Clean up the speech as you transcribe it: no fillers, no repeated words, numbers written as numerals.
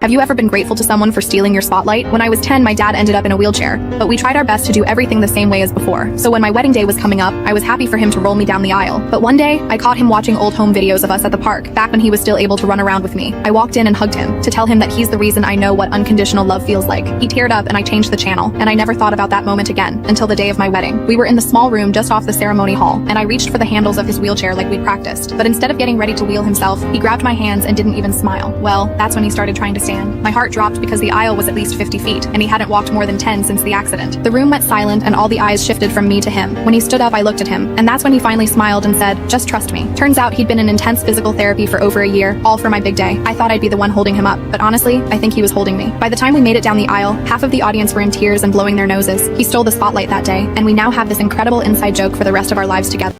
Have you ever been grateful to someone for stealing your spotlight? When I was 10, my dad ended up in a wheelchair, but we tried our best to do everything the same way as before. So when my wedding day was coming up, I was happy for him to roll me down the aisle. But one day, I caught him watching old home videos of us at the park, back when he was still able to run around with me. I walked in and hugged him, to tell him that he's the reason I know what unconditional love feels like. He teared up and I changed the channel, and I never thought about that moment again, until the day of my wedding. We were in the small room just off the ceremony hall, and I reached for the handles of his wheelchair like we'd practiced. But instead of getting ready to wheel himself, he grabbed my hands and didn't even smile. Well, that's when he started trying to stand. My heart dropped because the aisle was at least 50 feet, and he hadn't walked more than 10 since the accident. The room went silent, and all the eyes shifted from me to him. When he stood up, I looked at him, and that's when he finally smiled and said, "Just trust me." Turns out he'd been in intense physical therapy for over a year, all for my big day. I thought I'd be the one holding him up, but honestly, I think he was holding me. By the time we made it down the aisle, half of the audience were in tears and blowing their noses. He stole the spotlight that day, and we now have this incredible inside joke for the rest of our lives together.